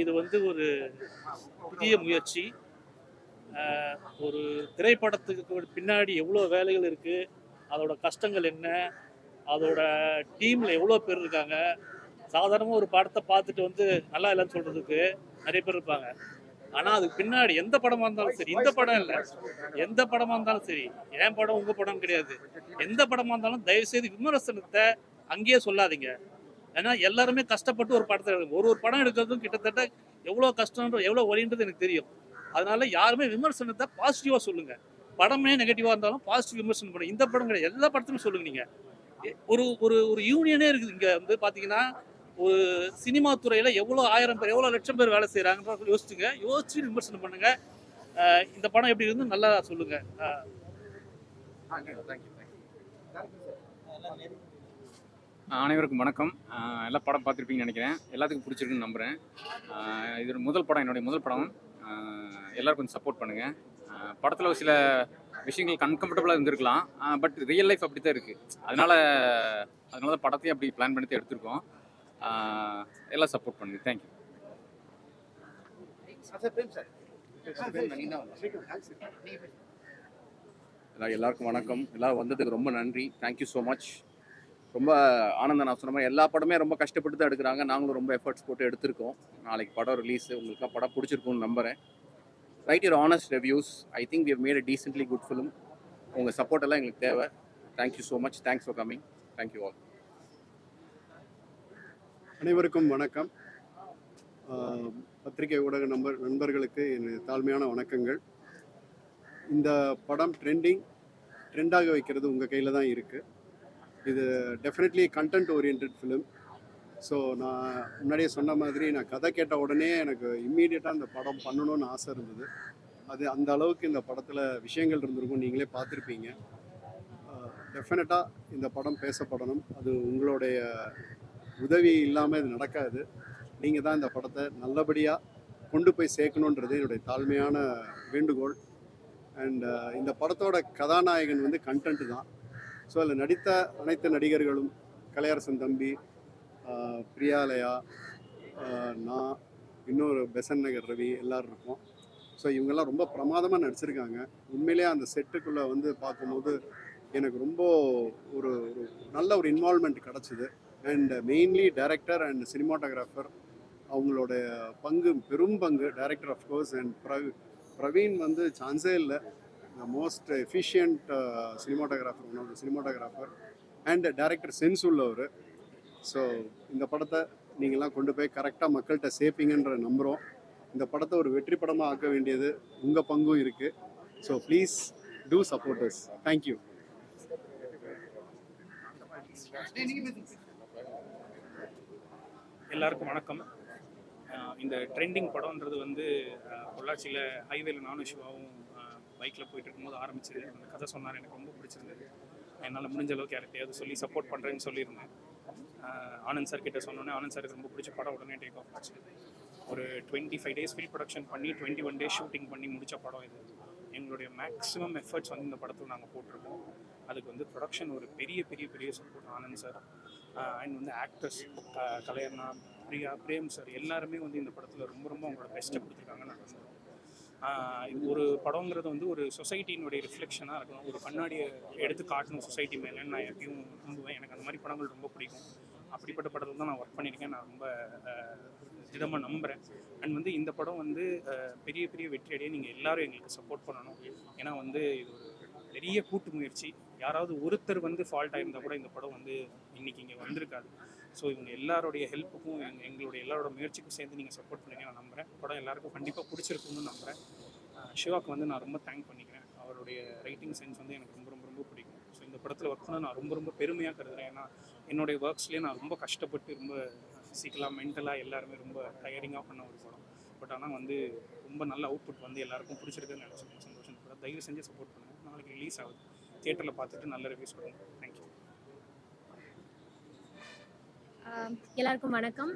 இது வந்து ஒரு புதிய முயற்சி. ஒரு திரைப்படத்துக்கு பின்னாடி எவ்வளோ வேலைகள் இருக்குது, அதோட கஷ்டங்கள் என்ன, அதோட டீமில் எவ்வளோ பேர் இருக்காங்க. சாதாரணமாக ஒரு படத்தை பார்த்துட்டு வந்து நல்லா இல்லைன்னு சொல்கிறதுக்கு நிறைய பேர் இருப்பாங்க. ஆனால் அதுக்கு பின்னாடி எந்த படமாக இருந்தாலும் சரி, இந்த படம் இல்லை, எந்த படமாக இருந்தாலும் சரி, என் படம் உங்கள் படம் கிடையாது, எந்த படமாக இருந்தாலும் தயவுசெய்து விமர்சனத்தை அங்கேயே சொல்லாதீங்க. ஏன்னா எல்லாருமே கஷ்டப்பட்டு ஒரு படத்தை ஒரு படம் எடுக்கிறதும் கிட்டத்தட்ட எவ்வளோ கஷ்டம்ன்ற எவ்வளோ வழின்றது எனக்கு தெரியும். அதனால யாருமே விமர்சனத்தை பாசிட்டிவாக சொல்லுங்க. படமே நெகட்டிவாக இருந்தாலும் பாசிட்டிவ் விமர்சனம் பண்ணுங்க. இந்த படம் கிடையாது, எல்லா படத்துலையும் சொல்லுங்க. நீங்கள் ஒரு ஒரு ஒரு யூனியனே இருக்குது இங்கே வந்து பார்த்தீங்கன்னா. ஒரு சினிமா துறையில் எவ்வளோ 1000 பேர் எவ்வளோ லட்சம் பேர் வேலை செய்கிறாங்கன்ற யோசிச்சு விமர்சனம் பண்ணுங்க. இந்த படம் எப்படி இருந்து நல்லா சொல்லுங்க. அனைவருக்கும் வணக்கம். எல்லா படம் பார்த்துருப்பீங்கன்னு நினைக்கிறேன். எல்லாத்துக்கும் பிடிச்சிருக்குன்னு நம்புகிறேன். இது ஒரு முதல் படம், என்னுடைய முதல் படம். எல்லோரும் கொஞ்சம் சப்போர்ட் பண்ணுங்கள். படத்தில் ஒரு சில விஷயங்கள் அன்கம்ஃபர்டபுளாக இருந்திருக்கலாம், பட் ரியல் லைஃப் அப்படி தான் இருக்குது. அதனால தான் படத்தையும் அப்படி பிளான் பண்ணி தான் எடுத்திருக்கோம். எல்லாம் சப்போர்ட் பண்ணுங்கள். தேங்க்யூ. எல்லாருக்கும் வணக்கம். எல்லோரும் வந்ததுக்கு ரொம்ப நன்றி. Thank you so much. ரொம்ப ஆனந்தம். நான் சொன்ன மாதிரி எல்லா படமே ரொம்ப கஷ்டப்பட்டு தான் எடுக்கிறாங்க. நாங்களும் ரொம்ப எஃபர்ட்ஸ் போட்டு எடுத்திருக்கோம். நாளைக்கு படம் ரிலீஸ். உங்களுக்குலாம் படம் பிடிச்சிருக்கும்னு நம்புகிறேன். Write your honest reviews. I think we have made a decently good film. உங்கள் சப்போர்ட் எல்லாம் எங்களுக்கு தேவை. Thank you so much. Thanks for coming. Thank you all. அனைவருக்கும் வணக்கம். பத்திரிகை ஊடக நண்பர்களுக்கு என் தாழ்மையான வணக்கங்கள். இந்த படம் ட்ரெண்டாக வைக்கிறது உங்கள் கையில் தான் இருக்குது. இது definitely content oriented film. So நான் முன்னாடியே சொன்ன மாதிரி நான் கதை கேட்ட உடனே எனக்கு இம்மீடியட்டாக இந்த படம் பண்ணணும்னு ஆசை இருந்தது. அது அந்த அளவுக்கு இந்த படத்தில் விஷயங்கள் இருந்திருக்கும், நீங்களே பார்த்துருப்பீங்க. டெஃபினட்டாக இந்த படம் பேசப்படணும். அது உங்களுடைய உதவி இல்லாமல் இது நடக்காது. நீங்கள் தான் இந்த படத்தை நல்லபடியாக கொண்டு போய் சேர்க்கணுன்றது என்னுடைய தாழ்மையான வேண்டுகோள். அண்ட் இந்த படத்தோட கதாநாயகன் வந்து கண்டென்ட் தான். ஸோ அதில் நடித்த அனைத்து நடிகர்களும், கலையரசன் தம்பி, பிரியாலயா, நான், இன்னொரு பெசன் நகர் ரவி, எல்லோரும் இருக்கோம். ஸோ இவங்கெல்லாம் ரொம்ப பிரமாதமாக நடிச்சிருக்காங்க. உண்மையிலே அந்த செட்டுக்குள்ளே வந்து பார்க்கும்போது எனக்கு ரொம்ப ஒரு நல்ல ஒரு இன்வால்மெண்ட் கிடச்சிது. And mainly director and cinematographer, அவங்களோட பெரும் பங்கு. டைரக்டர் ஆஃப்கோர்ஸ் அண்ட் பிரவீன் வந்து சான்ஸே இல்லை. The most efficient cinematographer and director sense உள்ளவர். ஸோ இந்த படத்தை நீங்கள்லாம் கொண்டு போய் கரெக்டாக மக்கள்கிட்ட சேர்ப்பீங்கன்ற நம்புகிறோம். இந்த படத்தை ஒரு வெற்றி படமாக ஆக்க வேண்டியது உங்கள் பங்கும் இருக்குது. So please do support us. Thank you. எல்லாருக்கும் வணக்கம். இந்த ட்ரெண்டிங் படம்ன்றது வந்து பொள்ளாச்சியில் ஹைவேல நானும் சிவாவும் பைக்கில் போயிட்டு இருக்கும்போது ஆரம்பிச்சது. அந்த கதை சொன்னார், எனக்கு ரொம்ப பிடிச்சிருந்தது. என்னால் முடிஞ்ச அளவுக்கு யார்கிட்டையாவது சொல்லி சப்போர்ட் பண்ணுறேன்னு சொல்லியிருந்தேன். ஆனந்த் சார் கிட்ட சொன்னோன்னே ஆனந்த் சாருக்கு ரொம்ப பிடிச்ச படம் உடனே டேக் ஆஃப் ஆச்சு. ஒரு 25 days ஃபில் ப்ரொடக்ஷன் பண்ணி 21 days ஷூட்டிங் பண்ணி முடித்த படம் இது. எங்களுடைய மேக்ஸிமம் எஃபர்ட்ஸ் வந்து இந்த படத்தில் நாங்கள் போட்டிருக்கோம். அதுக்கு வந்து ப்ரொடக்ஷன் ஒரு பெரிய பெரிய பெரிய சப்போர்ட் ஆனந்த் சார். அண்ட் வந்து ஆக்டர்ஸ் கலையண்ணா, பிரியா, பிரேம் சார் எல்லாருமே வந்து இந்த படத்தில் ரொம்ப ரொம்ப அவங்களோட பெஸ்ட்டை கொடுத்துருக்காங்கன்னு நான் நம்புகிறோம். ஒரு படங்கிறது வந்து ஒரு சொசைட்டியினுடைய ரிஃப்ளெக்ஷனாக இருக்கணும். ஒரு கண்ணாடியை எடுத்து காட்டணும் சொசைட்டி மேலேன்னு நான் எப்பயும் நம்புவேன். எனக்கு அந்த மாதிரி படங்கள் ரொம்ப பிடிக்கும். அப்படிப்பட்ட படத்தில் தான் நான் ஒர்க் பண்ணியிருக்கேன். நான் ரொம்ப திடமாக நம்புகிறேன். அண்ட் வந்து இந்த படம் வந்து பெரிய பெரிய வெற்றியடைய நீங்கள் எல்லோரும் எங்களுக்கு சப்போர்ட் பண்ணணும். ஏன்னா வந்து இது ஒரு பெரிய கூட்டு முயற்சி. யாராவது ஒருத்தர் வந்து ஃபால்ட் ஆகிருந்தால் கூட இந்த படம் வந்து இன்றைக்கி இங்கே வந்திருக்காது. ஸோ இவங்க எல்லாருடைய ஹெல்ப்புக்கும் எங்களுடைய எல்லாரோட முயற்சிக்கும் சேர்ந்து நீங்கள் சப்போர்ட் பண்ணீங்க நான் நம்புகிறேன். படம் எல்லாருக்கும் கண்டிப்பாக பிடிச்சிருக்குன்னு நம்புகிறேன். சிவாக்கு வந்து நான் ரொம்ப தேங்க் பண்ணிக்கிறேன். அவருடைய ரைட்டிங் சென்ஸ் வந்து எனக்கு ரொம்ப ரொம்ப ரொம்ப பிடிக்கும். ஸோ இந்த படத்தில் ஒர்க் பண்ண நான் ரொம்ப ரொம்ப பெருமையாக கருதுகிறேன். ஏன்னா என்னுடைய ஒர்க்ஸ்லேயே நான் ரொம்ப கஷ்டப்பட்டு ரொம்ப ஃபிசிக்கலாக மென்டலாக எல்லாருமே ரொம்ப டயரிங்காக பண்ண ஒரு படம். பட் ஆனால் வந்து ரொம்ப நல்ல அவுட்புட் வந்து எல்லாருக்கும் பிடிச்சிருக்குன்னு நினச்சிருக்கேன். சந்தோஷம். இந்த படம் தயவு செஞ்சு சப்போர்ட் பண்ணுங்கள். நாளைக்கு ரிலீஸ் ஆகுது. தியேட்டரில் பார்த்துட்டு நல்ல ரிவ்யூஸ் கொடுங்க. தேங்க்யூ. எல்லாருக்கும் வணக்கம்.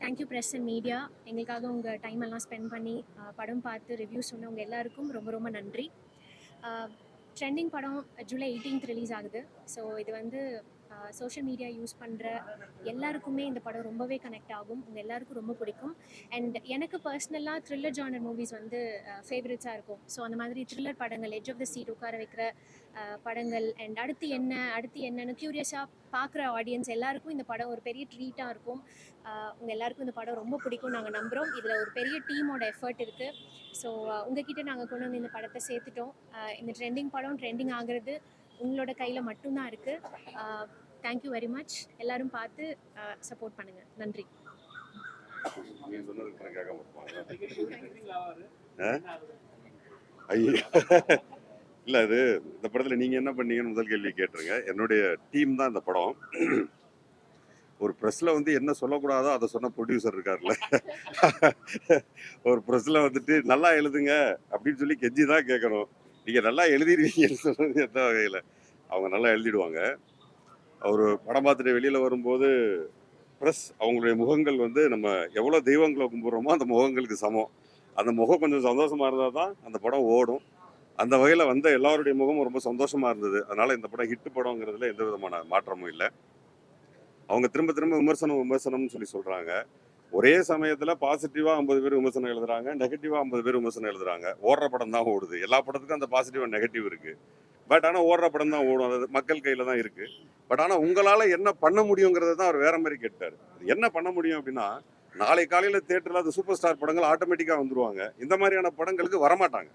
Thank you press and media. எங்களுக்காக உங்கள் டைம் எல்லாம் ஸ்பெண்ட் பண்ணி படம் பார்த்து ரிவ்யூஸ் சொன்னவங்க எல்லாருக்கும் ரொம்ப ரொம்ப நன்றி. ட்ரெண்டிங் படம் ஜூலை 18th ரிலீஸ் ஆகுது. ஸோ இது வந்து சோஷியல் மீடியா யூஸ் பண்ணுற எல்லாருக்குமே இந்த படம் ரொம்பவே கனெக்ட் ஆகும். உங்கள் எல்லாருக்கும் ரொம்ப பிடிக்கும். அண்ட் எனக்கு பர்சனலாக த்ரில்லர் ஜானர் மூவிஸ் வந்து ஃபேவரட்ஸாக இருக்கும். ஸோ அந்த மாதிரி த்ரில்லர் படங்கள், எட்ஜ் ஆஃப் த சீட் உட்கார வைக்கிற படங்கள், அண்ட் அடுத்து என்னன்னு க்யூரியஸாக பார்க்குற ஆடியன்ஸ் எல்லாருக்கும் இந்த படம் ஒரு பெரிய ட்ரீட்டாக இருக்கும். உங்கள் எல்லாருக்கும் இந்த படம் ரொம்ப பிடிக்கும் நாங்கள் நம்புகிறோம். இதில் ஒரு பெரிய டீமோட எஃபர்ட் இருக்குது. ஸோ உங்ககிட்ட நாங்கள் கொண்டு வந்து இந்த படத்தை சேர்த்துட்டோம். இந்த ட்ரெண்டிங் ஆகிறது உங்களோட கையில் மட்டும்தான் இருக்குது. Thank you very much. எல்லாரும் பார்த்து சப்போர்ட் பண்ணுங்கள். நன்றி. இல்லை, அது இந்த படத்தில் நீங்கள் என்ன பண்ணீங்கன்னு முதல் கேள்வி கேட்டுருங்க. என்னுடைய டீம் தான் இந்த படம். ஒரு ப்ரெஸ்ஸில் வந்து என்ன சொல்லக்கூடாதோ அதை சொன்ன ப்ரொடியூசர் இருக்கார்ல, ஒரு ப்ரெஸ்ஸில் வந்துட்டு நல்லா எழுதுங்க அப்படின்னு சொல்லி கெஞ்சி தான் கேட்கணும். நீங்கள் நல்லா எழுதிடுவீங்கன்னு சொல்கிறது எந்த வகையில்? அவங்க நல்லா எழுதிடுவாங்க. அவர் படம் பார்த்துட்டு வெளியில் வரும்போது ப்ரெஸ் அவங்களுடைய முகங்கள் வந்து நம்ம எவ்வளோ தெய்வங்களை கும்பிட்றோமோ அந்த முகங்களுக்கு சமம். அந்த முகம் கொஞ்சம் சந்தோஷமாக இருந்தால் தான் அந்த படம் ஓடும். அந்த வகையில் வந்த எல்லாருடைய முகமும் ரொம்ப சந்தோஷமாக இருந்தது. அதனால் இந்த படம் ஹிட்டு படங்கிறதுல எந்த விதமான மாற்றமும் இல்லை. அவங்க திரும்ப திரும்ப விமர்சனம்னு சொல்லி சொல்கிறாங்க. ஒரே சமயத்தில் பாசிட்டிவாக 50 பேர் விமர்சனம் எழுதுறாங்க, நெகட்டிவாக 50 பேர் விமர்சனம் எழுதுறாங்க. ஓடுற படம் தான் ஓடுது. எல்லா படத்துக்கும் அந்த பாசிட்டிவ் அண்ட் நெகட்டிவ் இருக்குது. பட் ஆனால் ஓடுற படம் தான் ஓடும். அது மக்கள் கையில் தான் இருக்குது. பட் ஆனால் உங்களால் என்ன பண்ண முடியுங்கிறத தான் அவர் வேற மாதிரி கேட்டார். என்ன பண்ண முடியும் அப்படின்னா, நாளை காலையில் தேட்டரில் அது சூப்பர் ஸ்டார் படங்கள் ஆட்டோமேட்டிக்காக வந்துருவாங்க. இந்த மாதிரியான படங்களுக்கு வரமாட்டாங்க.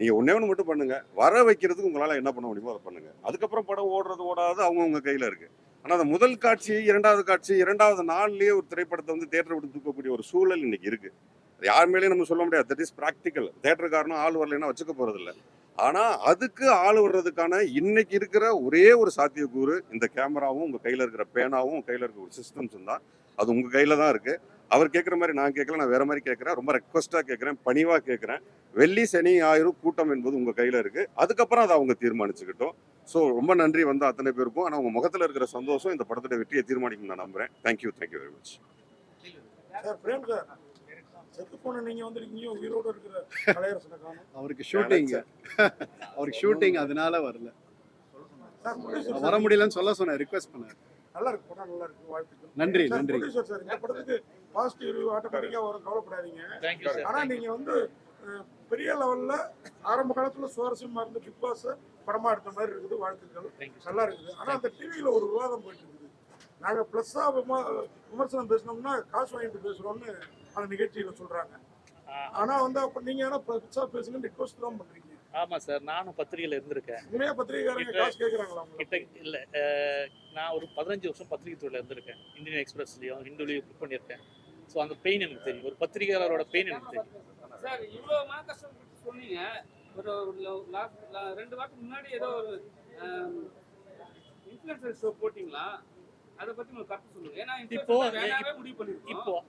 நீங்கள் ஒன்றே ஒன்று மட்டும் பண்ணுங்கள், வர வைக்கிறதுக்கு உங்களால் என்ன பண்ண முடியுமோ அதை பண்ணுங்கள். அதுக்கப்புறம் படம் ஓடுறது ஓடாது அவங்கவுங்க கையில் இருக்குது. ஆனால் அந்த முதல் காட்சி, இரண்டாவது காட்சி, இரண்டாவது நாள்லேயே ஒரு திரைப்படத்தை வந்து தேட்டரை விட்டு தூக்கக்கூடிய ஒரு சூழல் இன்னைக்கு இருக்குது. அது யார் மேலேயும் நம்ம சொல்ல முடியாது. That is practical. தேட்டருக்காரனும் ஆள் வரலைன்னா வச்சுக்க போகிறதில்ல. ஆனால் அதுக்கு ஆள் வர்றதுக்கான இன்னைக்கு இருக்கிற ஒரே ஒரு சாத்தியக்கூறு இந்த கேமராவும் உங்கள் கையில் இருக்கிற பேனாவும் உங்கள் கையில் இருக்கிற ஒரு சிஸ்டம்ஸும் தான். அது உங்கள் கையில் தான் இருக்குது. அவர் கேட்குற மாதிரி நான் கேட்கல, நான் வேற மாதிரி கேட்குறேன். ரொம்ப ரெக்வஸ்ட்டாக கேட்குறேன், பணிவாக கேட்குறேன். வெள்ளி சனி ஞாயிறு கூட்டம் என்பது உங்கள் கையில் இருக்குது. அதுக்கப்புறம் அதை அவங்க தீர்மானிச்சுக்கிட்டோம். ஸோ ரொம்ப நன்றி வந்த அத்தனை பேருக்கும். ஆனால் உங்கள் முகத்தில் இருக்கிற சந்தோஷம் இந்த படத்தோட வெற்றியை தீர்மானிக்கும் நான் நம்புகிறேன். Thank you very much. அவருக்கு ஷூட்டிங் அதனால வரல, வர முடியலன்னு சொன்னேன், ரிக்வெஸ்ட் பண்ணேன். நல்லா இருக்கு, படம் நல்லா இருக்கு. வாழ்த்துக்கள். நன்றி. சார், இந்த படத்துக்கு பாசிட்டிவ் ரிவ்யூ ஆட்டோமேட்டிக்கா வரும், கவலைப்படாதீங்க. Thank you sir. ஆனா நீங்க வந்து பெரிய லெவல்ல ஆரம்ப காலத்துல சுவாரஸ்யமா இருந்து பிக் பாஸ் படமா எடுத்த மாதிரி இருக்குது. வாழ்த்துக்கள், நல்லா இருக்குது. ஆனா அந்த டிவியில ஒரு விவாதம் போயிட்டு இருக்குது. நாங்க பிளஸ்ஸா விமர்சனம் பேசணும்னா காசு வாங்கிட்டு பேசுறோம்னு அந்த நிகழ்ச்சியில சொல்றாங்க. ஆனா வந்து அப்ப நீங்க என்ன பிளஸ்ஸா பேசுங்க ரிக்வஸ்ட் தான் பண்றீங்க. ஆமாம் சார், நானும் பத்திரிகையில் இருந்திருக்கேன். உண்மையா பத்திரிகைக்காரங்க காசு கேட்குறாங்களா? கிட்ட இல்லை, நான் ஒரு 15 வருஷம் பத்திரிகை துறையில் இருந்திருக்கேன். இந்தியன் எக்ஸ்பிரஸ்லையும் ஹிந்துலையும் புக் பண்ணியிருக்கேன். ஸோ அந்த பெயின் எனக்கு தெரியும். ஒரு பத்திரிகையாளரோட பெயின் எனக்கு தெரியும். சார், இவ்வளோ மன கஷ்டம் சொன்னீங்க. ஒரு 2 வாரத்துக்கு முன்னாடி ஏதோ ஒரு இன்ஃப்ளூயன்சர் ஷோ போட்டிங்களா? அதை பற்றி உங்களுக்கு கருத்து சொல்லுங்க. ஏன்னா இப்போ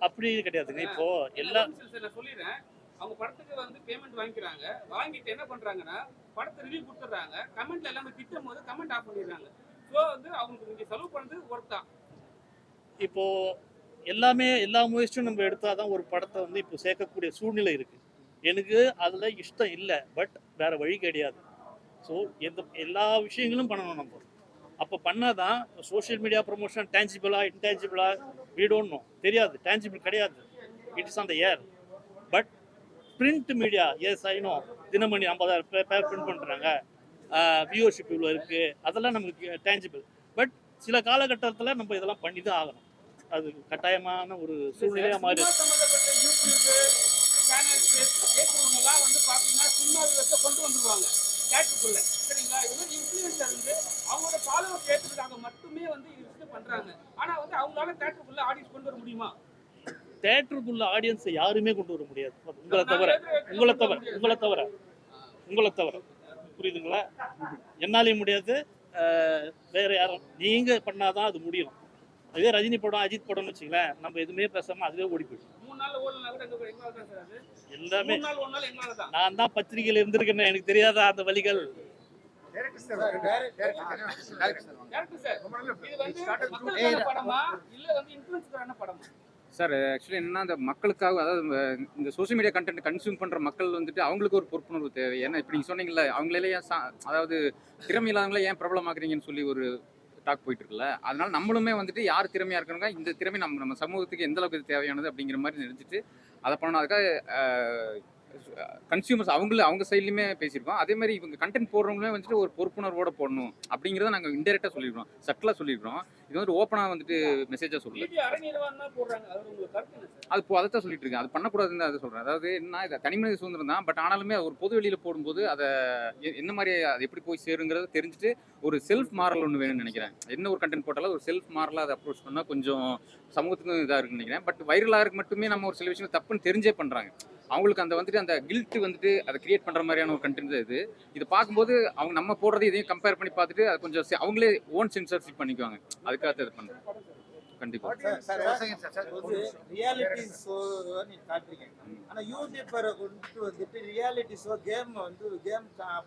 அப்படி கிடையாதுங்க. இப்போ எல்லா நான் சொல்லிடுறேன். அவங்க படத்துக்கு வந்து பேமெண்ட் வாங்கிக்கிறாங்க. வாங்கிட்டு என்ன பண்றாங்கன்னா படத்தை ரிவ்யூ கொடுத்துட்றாங்க. கமெண்ட்ல எல்லாமே திட்டும் போது கமெண்ட் ஆஃப் பண்ணிடுறாங்க. ஸோ வந்து அவங்களுக்கு நீங்க செலவு பண்ணது ஒர்க் தான். இப்போ எல்லா முயற்சியும் நம்ம எடுத்தாதான் ஒரு படத்தை வந்து இப்போ சேர்க்கக்கூடிய சூழ்நிலை இருக்கு. எனக்கு அதுல இஷ்டம் இல்லை, பட் வேற வழி கிடையாது. ஸோ எல்லா விஷயங்களும் பண்ணணும் நம்ம. அப்போ பண்ணாதான் சோஷியல் மீடியா ப்ரொமோஷன் டேஞ்சிபிளா இன்டேஞ்சிபிளா we don't know, தெரியாது. டேஞ்சிபிள் கிடையாது. It is on the air. But print media, yes I know, Dinamani 50,000 பேர் பிரிண்ட் பண்ணுறாங்க, வியூவர்ஷிப் இவ்வளோ இருக்குது, அதெல்லாம் நமக்கு டேஞ்சிபிள். பட் சில காலகட்டத்தில் நம்ம இதெல்லாம் பண்ணி தான் ஆகணும். அது கட்டாயமான ஒரு சூழ்நிலையாக மாறி சேனல்ஸ்லாம் வந்து பார்த்தீங்கன்னா சினிமா கொண்டு வந்துருவாங்க தேட்டருக்குள்ள. சரிங்களா? இது மாதிரி இன்ஃப்ளூயன்சர் வந்து அவங்களோட ஃபாலோவர் கேட்டுருக்காங்க மட்டுமே வந்து இது பண்ணுறாங்க. ஆனால் வந்து அவங்களால தேட்டருக்குள்ள ஆடியன்ஸ் கொண்டு வர முடியுமா? தேட்டருக்குள்ள ஆடியன்ஸை யாருமே கொண்டு வர முடியாது, உங்களை தவிர. புரியுதுங்களா? என்னாலையும் முடியாது, வேற யாரும் நீங்கள் பண்ணாதான் அது முடியும். அதே ரஜினி படம், அஜித் படம்னு வச்சுங்களேன், நம்ம எதுவுமே பேசாமல் அதுவே ஓடி போயிடும். 3 நாள் ஓடலாம் எல்லாமே நான் தான் பத்திரிகையில் இருந்திருக்கேன், எனக்கு தெரியாதா அந்த வழிகள். சார், ஆக்சுவலி என்னன்னா, அந்த மக்களுக்காக, அதாவது இந்த சோஷியல் மீடியா கண்டென்ட் கன்சியூம் பண்ணுற மக்கள் வந்துட்டு அவங்களுக்கு ஒரு பொறுப்புணர்வு தேவை. ஏன்னா இப்போ நீங்கள் சொன்னீங்கல்ல, அவங்களே ஏன் அதாவது திறமை இல்லாதவங்களே ஏன் பிரபலமாக்குறீங்கன்னு சொல்லி ஒரு டாக் போயிட்டு இருக்குல்ல, அதனால நம்மளுமே வந்துட்டு யார் திறமையா இருக்கிறவங்க இந்த திறமை நம்ம சமூகத்துக்கு எந்த அளவுக்கு இது தேவையானது அப்படிங்கிற மாதிரி நினைச்சிட்டு அதை பண்ணணும். அதுக்காக கன்சியூமர்ஸ் அவங்க சைட்லையுமே பேசியிருக்கோம். அதே மாதிரி இவங்க கண்டென்ட் போடுறவங்களே வந்துட்டு ஒரு பொறுப்புணர்வோட போடணும் அப்படிங்கிறத நாங்கள் இன்டெரக்டாக சொல்லியிருக்கோம், சட்டலாக சொல்லியிருக்கோம். இது வந்து ஓப்பனாக வந்துட்டு மெசேஜாக சொல்லல. அது அதைத்தான் சொல்லிட்டு இருக்கேன், அது பண்ணக்கூடாதுன்னு அதை சொல்கிறேன். அதாவது என்ன, இது தனிமனித சுதந்திரம் தான், பட் ஆனாலுமே ஒரு பொது வெளியில் போடும்போது அதை என்ன மாதிரி அது எப்படி போய் சேருங்கிறத தெரிஞ்சுட்டு ஒரு செல்ஃப் மாரல் ஒன்று வேணும்னு நினைக்கிறேன். என்ன ஒரு கண்டென்ட் போட்டாலும் ஒரு செல்ஃப் மாரலாக அதை அப்ரோச் பண்ணால் கொஞ்சம் சமூகத்துக்கும் இதாக இருக்குன்னு நினைக்கிறேன். பட் வைரலாக இருக்கு மட்டுமே நம்ம ஒரு சில விஷயம் தப்புன்னு தெரிஞ்சே பண்ணுறாங்க. அவங்களுக்கு அந்த வந்துட்டு அந்த கில்ட் வந்துட்டு அதை கிரியேட் பண்ணுற மாதிரியான ஒரு கண்டென்ட் தான் இது பார்க்கும்போது அவங்க நம்ம போடுறது இதையும் கம்பேர் பண்ணி பார்த்துட்டு அது கொஞ்சம் அவங்களே ஓன் சென்சர்ஷிப் பண்ணிக்குவாங்க. அதுக்காக இது பண்ணுறேன். கண்டிப்பா ரியாலிட்டி ஷோ நீங்க காட்டுறீங்க, ஆனா யூடியூபரை கொண்டு வந்துட்டு ரியாலிட்டி ஷோ கேம்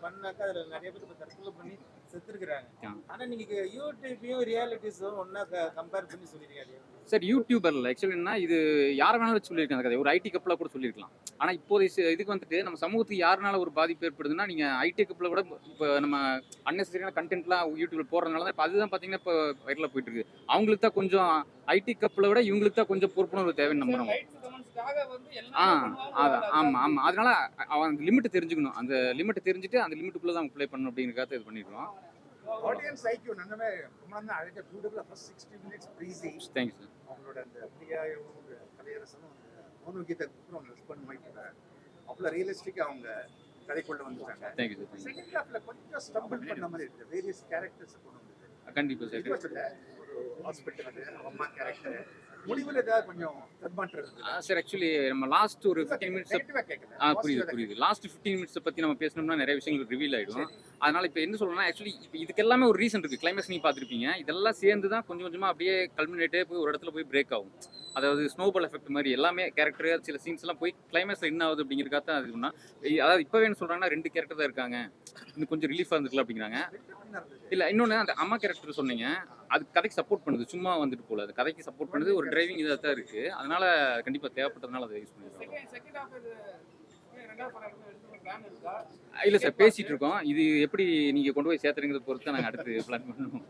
பண்ணாக்கா அதுல நிறைய பேர் தற்கொலை பண்ணி செத்துருக்குறாங்க. ஆனா நீங்க யூடியூபையும் ரியாலிட்டி ஷோ ஒன்னா கம்பேர் பண்ணி சொல்லிருக்கீங்க. சார் யூடியூபர்ல ஆக்சுவலி என்ன, இது யாரை வேணாலும் சொல்லியிருக்காங்க கதை, ஒரு ஐடி கப்பலாக கூட சொல்லியிருக்கலாம். ஆனால் இப்போதைய இதுக்கு வந்துட்டு நம்ம சமூகத்துக்கு யாருனால ஒரு பாதிப்பு ஏற்படுதுன்னா, நீங்கள் ஐடி கப்பில் கூட இப்போ நம்ம அன்னெசரியான கண்டென்ட்லாம் யூடியூப்ல போடுறதுனால தான் இப்போ அதுதான் பார்த்தீங்கன்னா இப்போ வைரலாக போயிட்டு இருக்கு. அவங்களுக்கு தான் கொஞ்சம் ஐடி கப்பில் விட இவங்களுக்கு தான் கொஞ்சம் பொறுப்புணர்வு தேவைன்னு நம்புறோம். ஆமாம், அதனால அவன் லிமிட் தெரிஞ்சுக்கணும், அந்த லிமிட் தெரிஞ்சுட்டு அந்த லிமிட்டுக்குள்ளே தான் ப்ளே பண்ணணும் அப்படிங்கிறத இது பண்ணிடுறோம். ஆடியன்ஸ் ஐக்யூ நன்னவே ரொம்ப அழகா பியூட்டிஃபுல்லா first 60 minutes breezy. Thanks sir. அவங்களோட அந்த பிரியாயும் கலையரசனும் மோனோகீதை அப்புறம் ரெஸ்பாண்ட் பண்ணிட்டு அவ்வளோ ரியலிஸ்டிக்காக அவங்க கதைக்குள்ள வந்துட்டாங்க. Thank you sir. செகண்ட் ஹாஃப்ல கொஞ்சம் ஸ்டம்பிள் பண்ண மாதிரி இருக்கு, வேரியஸ் கேரக்டர்ஸ் கொண்டு வந்து. கண்டிப்பாக சார். ஒரு ஹாஸ்பிட்டல் அம்மா கேரக்டர் முடிவில் ஏதாவது கொஞ்சம் சார் ஆக்சுவலி நம்ம லாஸ்ட் ஒரு 15 மினிட்ஸ் புரியுது லாஸ்ட் 15 மினிட்ஸை பற்றி நம்ம பேசணும்னா நிறைய விஷயங்கள் ரிவீல் ஆகிடும். அதனால் இப்போ என்ன சொல்லணும்னா ஆக்சுவலி இப்போ இதுக்கு எல்லாமே ஒரு ரீசன் இருக்குது. கிளைமேக்ஸ் நீங்கள் பார்த்துருப்பீங்க, இதெல்லாம் சேர்ந்து தான் கொஞ்சம் கொஞ்சமாக அப்படியே கல்மினேட்டே போய் ஒரு இடத்துல போய் பிரேக் ஆகும். அதாவது ஸ்னோபால் எஃபெக்ட் மாதிரி எல்லாமே கேரக்டர் சில சீன்ஸ் எல்லாம் போய் கிளைமேக்ஸில் என்ன ஆகுது அப்படிங்கிறக்காக தான் அதுக்குன்னா, அதாவது இப்போவே என்ன சொல்கிறாங்கன்னா 2 கேரக்டர் தான் இருக்காங்க, இன்னும் கொஞ்சம் ரிலீஃபாக இருந்துக்கலாம் அப்படிங்கிறாங்க. இல்லை இன்னொன்று அந்த அம்மா கேரக்டர் சொன்னீங்க, அது கதைக்கு சப்போர்ட் பண்ணுது, சும்மா வந்துட்டு போல அது கதைக்கு சப்போர்ட் பண்ணுது, ஒரு டிரைவிங் இதாக தான் இருக்குது. அதனால் கண்டிப்பாக தேவைப்பட்டதுனால அதை யூஸ் பண்ணிடுறோம். இல்லை சார் பேசிகிட்டு இருக்கோம், இது எப்படி நீங்கள் கொண்டு போய் சேர்த்துறீங்கிறத பொறுத்து தான் நாங்கள் அடுத்து பிளான் பண்ணுவோம்.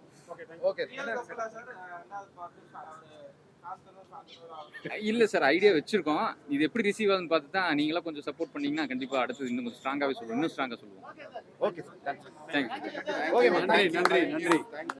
இல்லை சார் ஐடியா வச்சுருக்கோம், இது எப்படி ரிசீவ் ஆகுதுன்னு பார்த்து தான் நீங்களாம் கொஞ்சம் சப்போர்ட் பண்ணிங்கன்னா கண்டிப்பாக அடுத்து இன்னும் கொஞ்சம் ஸ்ட்ராங்காகவே சொல்லுவோம், இன்னும் ஸ்ட்ராங்காக சொல்லுவோம். Okay sir, thank you. ஓகே, நன்றி.